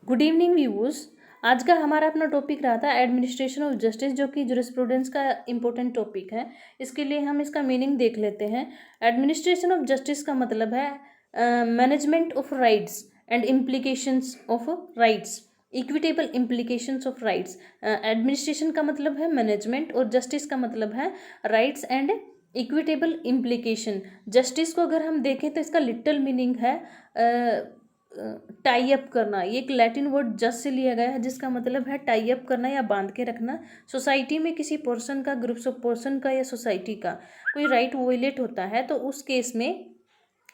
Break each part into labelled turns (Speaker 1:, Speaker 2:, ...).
Speaker 1: Good evening viewers. आज का हमारा अपना टॉपिक रहा था एडमिनिस्ट्रेशन ऑफ जस्टिस, जो कि जुरिस्प्रूडेंस का इम्पोर्टेंट टॉपिक है। इसके लिए हम इसका मीनिंग देख लेते हैं। एडमिनिस्ट्रेशन ऑफ जस्टिस का मतलब है management of rights and implications of rights, equitable implications of rights. Administration का मतलब है मैनेजमेंट और जस्टिस का मतलब है rights and equitable implication. Justice को अगर हम देखें तो इसका लिटरल मीनिंग है टाई अप करना। ये एक लैटिन वर्ड जस्ट से लिया गया है, जिसका मतलब है टाई अप करना या बांध के रखना। सोसाइटी में किसी पर्सन का, ग्रुप्स ऑफ पर्सन का या सोसाइटी का कोई राइट वोलेट होता है तो उस केस में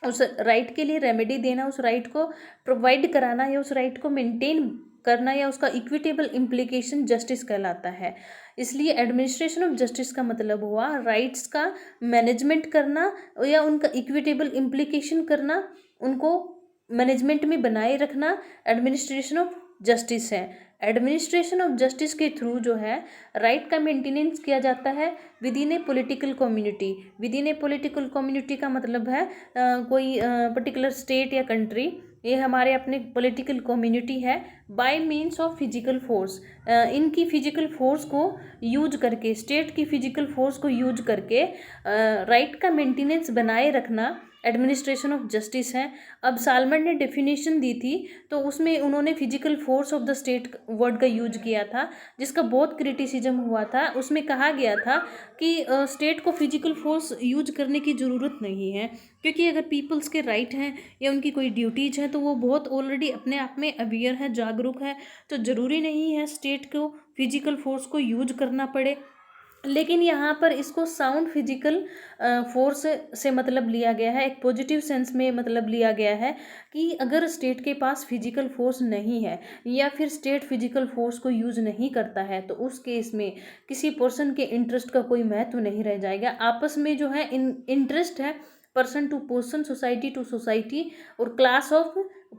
Speaker 1: उस राइट के लिए रेमेडी देना, उस राइट को प्रोवाइड कराना या उस राइट को मेंटेन करना या उसका इक्विटेबल इम्प्लीकेशन जस्टिस कहलाता है। इसलिए एडमिनिस्ट्रेशन ऑफ जस्टिस का मतलब हुआ राइट्स का मैनेजमेंट करना या उनका इक्विटेबल इम्प्लीकेशन करना, उनको मैनेजमेंट में बनाए रखना एडमिनिस्ट्रेशन ऑफ जस्टिस है। एडमिनिस्ट्रेशन ऑफ जस्टिस के थ्रू जो है राइट का मेंटेनेंस किया जाता है with in A political community. With in A political community का मतलब है कोई पर्टिकुलर स्टेट या कंट्री, ये हमारे अपने पॉलिटिकल कम्युनिटी है। Bye means of physical force, इनकी फिजिकल फोर्स को यूज करके, स्टेट की फिजिकल फोर्स को यूज करके राइट का मेंटेनेंस बनाए रखना एडमिनिस्ट्रेशन ऑफ जस्टिस है। अब सालमन ने डेफिनेशन दी थी तो उसमें उन्होंने physical force of the state word का यूज किया था, जिसका बहुत क्रिटिसिज्म हुआ था। उसमें कहा गया था कि स्टेट को फिजिकल फोर्स यूज करने की ज़रूरत नहीं है, क्योंकि अगर पीपल्स के राइट हैं या उनकी कोई ड्यूटीज हैं तो वो बहुत ऑलरेडी अपने आप में अवेयर है, जागरूक है। तो ज़रूरी नहीं है स्टेट को फिजिकल फोर्स को यूज करना पड़े। लेकिन यहाँ पर इसको साउंड फिजिकल फोर्स से मतलब लिया गया है, एक पॉजिटिव सेंस में मतलब लिया गया है कि अगर स्टेट के पास फिजिकल फोर्स नहीं है या फिर स्टेट फिजिकल फोर्स को यूज नहीं करता है तो उस केस में किसी पर्सन के इंटरेस्ट का कोई महत्व नहीं रह जाएगा। आपस में जो है इंटरेस्ट है person to person, society to society और क्लास ऑफ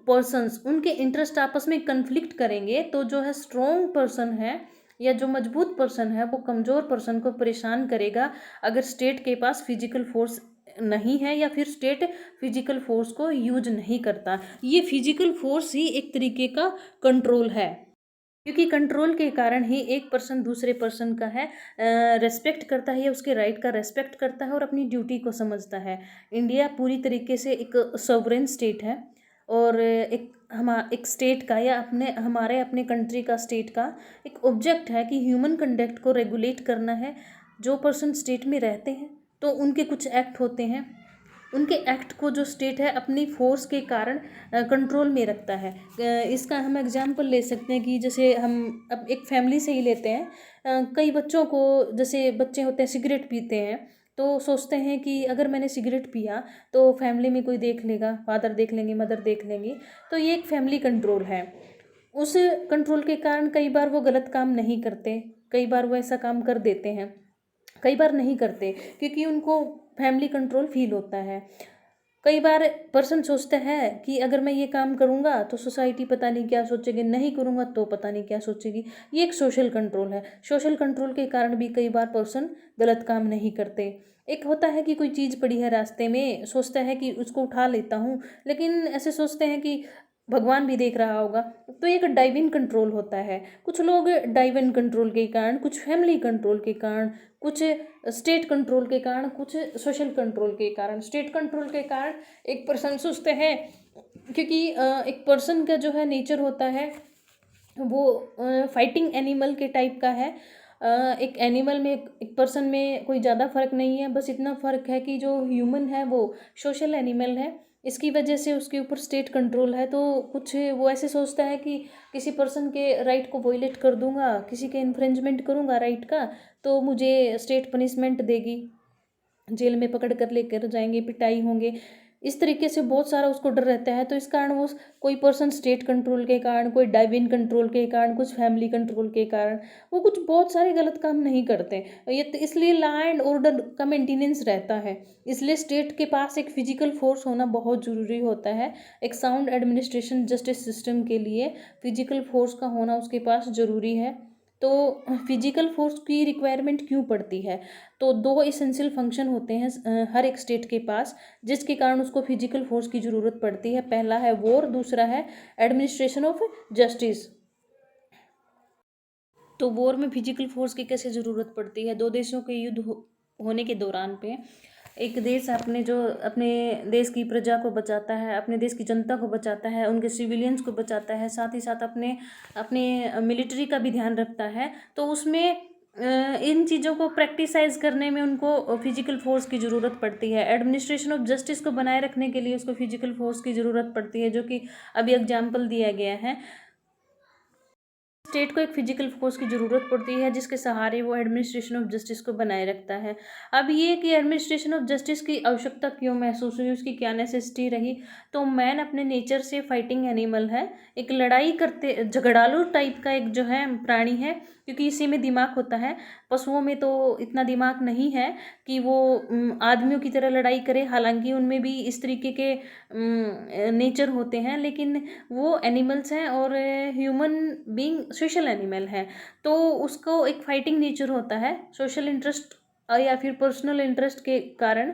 Speaker 1: पर्सन्स, उनके इंटरेस्ट आपस में कन्फ्लिक्ट करेंगे तो जो है स्ट्रॉन्ग पर्सन है या जो मजबूत पर्सन है वो कमज़ोर पर्सन को परेशान करेगा अगर स्टेट के पास फिजिकल फोर्स नहीं है या फिर स्टेट फिजिकल फोर्स को यूज नहीं करता। ये फिजिकल फोर्स ही एक तरीके का कंट्रोल है, क्योंकि कंट्रोल के कारण ही एक पर्सन दूसरे पर्सन का है रेस्पेक्ट करता है या उसके राइट का रेस्पेक्ट करता है और अपनी ड्यूटी को समझता है। इंडिया पूरी तरीके से एक सॉवरेन स्टेट है और एक स्टेट का या हमारे अपने कंट्री का, स्टेट का एक ऑब्जेक्ट है कि ह्यूमन कंडक्ट को रेगुलेट करना है। जो पर्सन स्टेट में रहते हैं तो उनके कुछ एक्ट होते हैं, उनके एक्ट को जो स्टेट है अपनी फोर्स के कारण कंट्रोल में रखता है। इसका हम एग्जांपल ले सकते हैं कि जैसे हम अब एक फैमिली से ही लेते हैं। कई बच्चों को, जैसे बच्चे होते हैं सिगरेट पीते हैं तो सोचते हैं कि अगर मैंने सिगरेट पिया तो फैमिली में कोई देख लेगा, फादर देख लेंगे, मदर देख लेंगी। तो ये एक फैमिली कंट्रोल है। उस कंट्रोल के कारण कई बार वो गलत काम नहीं करते, कई बार वो ऐसा काम कर देते हैं, कई बार नहीं करते क्योंकि उनको फैमिली कंट्रोल फील होता है। कई बार पर्सन सोचता है कि अगर मैं ये काम करूँगा तो सोसाइटी पता नहीं क्या सोचेगी, नहीं करूँगा तो पता नहीं क्या सोचेगी। ये एक सोशल कंट्रोल है। सोशल कंट्रोल के कारण भी कई बार पर्सन गलत काम नहीं करते। एक होता है कि कोई चीज़ पड़ी है रास्ते में, सोचता है कि उसको उठा लेता हूँ, लेकिन ऐसे सोचते हैं कि भगवान भी देख रहा होगा, तो एक डाइविन कंट्रोल होता है। कुछ लोग डाइविन कंट्रोल के कारण, कुछ फैमिली कंट्रोल के कारण, कुछ स्टेट कंट्रोल के कारण, कुछ सोशल कंट्रोल के कारण। स्टेट कंट्रोल के कारण एक पर्सन सोचते हैं, क्योंकि एक पर्सन का जो है नेचर होता है वो फाइटिंग एनिमल के टाइप का है। एक एनिमल में एक पर्सन में कोई ज़्यादा फर्क नहीं है, बस इतना फ़र्क है कि जो ह्यूमन है वो सोशल एनिमल है। इसकी वजह से उसके ऊपर स्टेट कंट्रोल है। तो कुछ वो ऐसे सोचता है कि किसी पर्सन के राइट को वॉयलेट कर दूंगा, किसी के इन्फ्रिंजमेंट करूंगा राइट का, तो मुझे स्टेट पनिशमेंट देगी, जेल में पकड़ कर लेकर जाएंगे, पिटाई होंगे। इस तरीके से बहुत सारा उसको डर रहता है। तो इस कारण वो कोई पर्सन स्टेट कंट्रोल के कारण, कोई डाइविन कंट्रोल के कारण, कुछ फैमिली कंट्रोल के कारण वो कुछ बहुत सारे गलत काम नहीं करते। ये तो इसलिए लॉ एंड ऑर्डर का मेंटेनेंस रहता है। इसलिए स्टेट के पास एक फिजिकल फोर्स होना बहुत ज़रूरी होता है। एक साउंड एडमिनिस्ट्रेशन जस्टिस सिस्टम के लिए फिजिकल फोर्स का होना उसके पास ज़रूरी है। तो फिजिकल फोर्स की रिक्वायरमेंट क्यों पड़ती है? तो दो इसेंशियल फंक्शन होते हैं हर एक स्टेट के पास, जिसके कारण उसको फिजिकल फोर्स की ज़रूरत पड़ती है। पहला है वॉर, दूसरा है एडमिनिस्ट्रेशन ऑफ जस्टिस। तो वॉर में फिजिकल फोर्स की कैसे ज़रूरत पड़ती है? दो देशों के युद्ध होने के दौरान पे एक देश अपने देश की प्रजा को बचाता है, अपने देश की जनता को बचाता है, उनके सिविलियंस को बचाता है, साथ ही साथ अपने अपने मिलिट्री का भी ध्यान रखता है। तो उसमें इन चीज़ों को प्रैक्टिसाइज करने में उनको फिजिकल फोर्स की ज़रूरत पड़ती है। एडमिनिस्ट्रेशन ऑफ जस्टिस को बनाए रखने के लिए उसको फिजिकल फोर्स की ज़रूरत पड़ती है, जो कि अभी एग्जाम्पल दिया गया है। स्टेट को एक फिजिकल फोर्स की ज़रूरत पड़ती है जिसके सहारे वो एडमिनिस्ट्रेशन ऑफ जस्टिस को बनाए रखता है। अब ये कि एडमिनिस्ट्रेशन ऑफ जस्टिस की आवश्यकता क्यों महसूस हुई, उसकी क्या नेसेसिटी रही? तो मैन अपने नेचर से फाइटिंग एनिमल है, एक लड़ाई करते झगड़ालू टाइप का एक जो है प्राणी है, क्योंकि इसी में दिमाग होता है। पशुओं में तो इतना दिमाग नहीं है कि वो आदमियों की तरह लड़ाई करे, हालांकि उनमें भी इस तरीके के नेचर होते हैं, लेकिन वो एनिमल्स हैं और ह्यूमन बीइंग सोशल एनिमल है। तो उसको एक फाइटिंग नेचर होता है सोशल इंटरेस्ट या फिर पर्सनल इंटरेस्ट के कारण।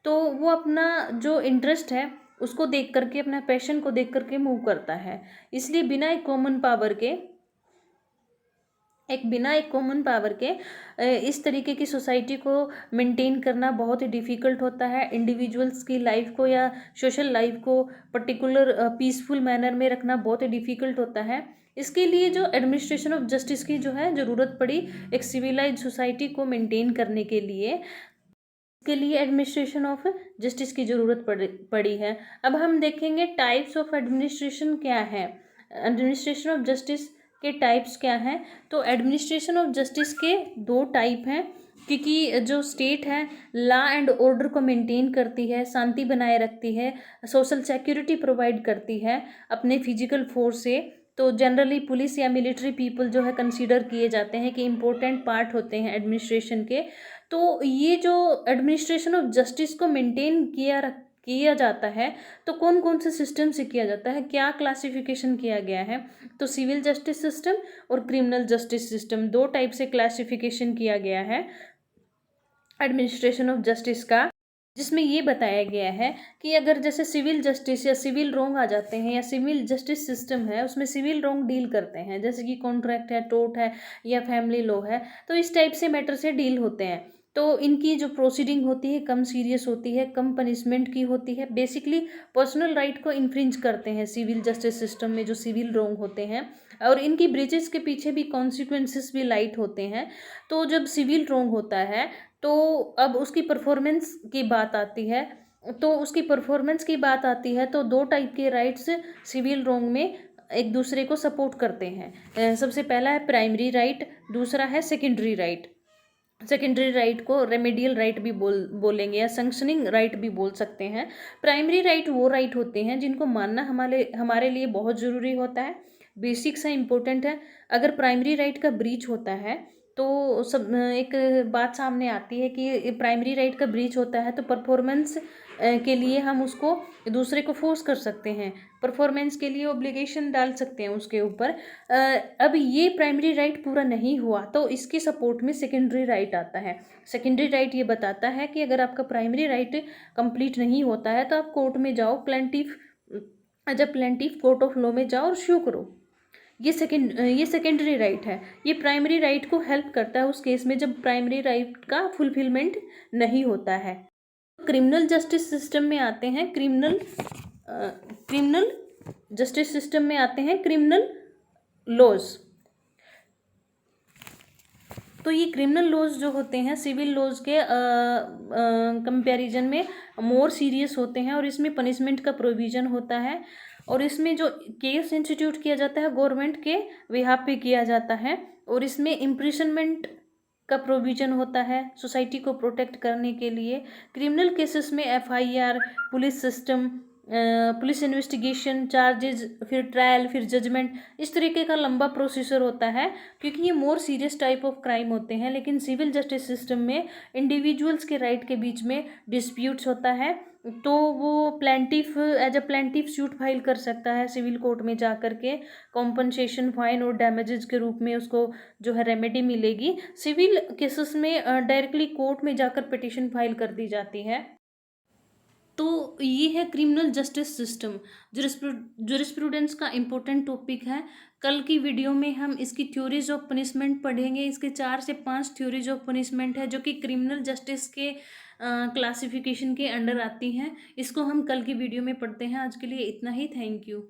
Speaker 1: तो वो अपना जो इंटरेस्ट है उसको देख करके, अपना पैशन को देख करके मूव करता है। इसलिए बिना एक कॉमन पावर के इस तरीके की सोसाइटी को मेंटेन करना बहुत ही डिफ़िकल्ट होता है। इंडिविजुअल्स की लाइफ को या सोशल लाइफ को पर्टिकुलर पीसफुल मैनर में रखना बहुत ही डिफ़िकल्ट होता है। इसके लिए जो एडमिनिस्ट्रेशन ऑफ जस्टिस की जो है ज़रूरत पड़ी एक सिविलाइज सोसाइटी को मेंटेन करने के लिए, इसके लिए एडमिनिस्ट्रेशन ऑफ जस्टिस की ज़रूरत पड़ी है। अब हम देखेंगे टाइप्स ऑफ एडमिनिस्ट्रेशन क्या है, एडमिनिस्ट्रेशन ऑफ जस्टिस के टाइप्स क्या हैं। तो एडमिनिस्ट्रेशन ऑफ जस्टिस के दो टाइप हैं, क्योंकि जो स्टेट है लॉ एंड ऑर्डर को मेंटेन करती है, शांति बनाए रखती है, सोशल सिक्योरिटी प्रोवाइड करती है अपने फिजिकल फोर्स से। तो जनरली पुलिस या मिलिट्री पीपल जो है कंसीडर किए जाते हैं कि इम्पोर्टेंट पार्ट होते हैं एडमिनिस्ट्रेशन के। तो ये जो एडमिनिस्ट्रेशन ऑफ जस्टिस को मेंटेन किया जाता है, तो कौन कौन से सिस्टम से किया जाता है, क्या क्लासिफिकेशन किया गया है? तो सिविल जस्टिस सिस्टम और क्रिमिनल जस्टिस सिस्टम, दो टाइप से क्लासिफिकेशन किया गया है एडमिनिस्ट्रेशन ऑफ जस्टिस का, जिसमें ये बताया गया है कि अगर जैसे सिविल जस्टिस या सिविल रोंग आ जाते हैं या सिविल जस्टिस सिस्टम है उसमें सिविल रोंग डील करते हैं, जैसे कि कॉन्ट्रैक्ट है, टोर्ट है या फैमिली लॉ है, तो इस टाइप से मैटर से डील होते हैं। तो इनकी जो प्रोसीडिंग होती है कम सीरियस होती है, कम पनिशमेंट की होती है, बेसिकली पर्सनल राइट को इन्फ्रिंज करते हैं सिविल जस्टिस सिस्टम में जो सिविल रोंग होते हैं, और इनकी ब्रीचेस के पीछे भी कॉन्सिक्वेंसेस भी लाइट होते हैं। तो जब सिविल रोंग होता है तो अब उसकी परफॉर्मेंस की बात आती है, तो दो टाइप के राइट्स सिविल रोंग में एक दूसरे को सपोर्ट करते हैं। सबसे पहला है प्राइमरी राइट, दूसरा है सेकेंडरी राइट। सेकेंडरी राइट को रेमेडियल राइट भी बोलेंगे या सैंक्शनिंग राइट भी बोल सकते हैं। प्राइमरी राइट वो राइट होते हैं जिनको मानना हमारे लिए बहुत ज़रूरी होता है, बेसिक सा इम्पोर्टेंट है। अगर प्राइमरी राइट का ब्रीच होता है तो सब एक बात सामने आती है कि प्राइमरी राइट का ब्रीच होता है तो परफॉर्मेंस के लिए हम उसको दूसरे को फोर्स कर सकते हैं, परफॉर्मेंस के लिए ऑब्लिगेशन डाल सकते हैं उसके ऊपर। अब ये प्राइमरी राइट पूरा नहीं हुआ तो इसके सपोर्ट में सेकेंडरी राइट आता है। सेकेंडरी राइट ये बताता है कि अगर आपका प्राइमरी राइट कंप्लीट नहीं होता है तो आप कोर्ट में जाओ, प्लेंटिफ कोर्ट ऑफ लॉ में जाओ और शो करो। ये सेकेंडरी राइट है। ये प्राइमरी राइट को हेल्प करता है उस केस में जब प्राइमरी राइट का फुलफिलमेंट नहीं होता है। क्रिमिनल जस्टिस सिस्टम में आते हैं क्रिमिनल जस्टिस सिस्टम में आते हैं क्रिमिनल लॉज। तो ये क्रिमिनल लॉज जो होते हैं सिविल लॉज के कंपैरिजन में मोर सीरियस होते हैं और इसमें पनिशमेंट का प्रोविज़न होता है, और इसमें जो केस इंस्टीट्यूट किया जाता है गवर्नमेंट के बिहाफ पे किया जाता है, और इसमें इम्प्रिजनमेंट का प्रोविज़न होता है सोसाइटी को प्रोटेक्ट करने के लिए। क्रिमिनल केसेस में FIR, police system police investigation, charges, फिर ट्रायल, फिर जजमेंट, इस तरीके का लंबा प्रोसीजर होता है, क्योंकि ये more serious type of crime होते हैं। लेकिन सिविल जस्टिस सिस्टम में इंडिविजुअल्स के राइट के बीच में डिस्प्यूट्स होता है, तो वो plaintiff as a plaintiff suit file कर सकता है सिविल कोर्ट में जा कर के। कॉम्पनसेशन, फाइन और डैमेजेस के रूप में उसको जो है रेमेडी मिलेगी। सिविल केसेस में डायरेक्टली कोर्ट में जाकर पिटिशन फाइल कर दी जाती है। तो ये है क्रिमिनल जस्टिस सिस्टम, जुरिस्प्रूडेंस का इम्पोर्टेंट टॉपिक है। कल की वीडियो में हम इसकी थ्योरीज ऑफ पनिशमेंट पढ़ेंगे। इसके 4 से 5 थ्योरीज ऑफ पनिशमेंट है जो कि क्रिमिनल जस्टिस के क्लासिफिकेशन के अंडर आती हैं। इसको हम कल की वीडियो में पढ़ते हैं। आज के लिए इतना ही। Thank you.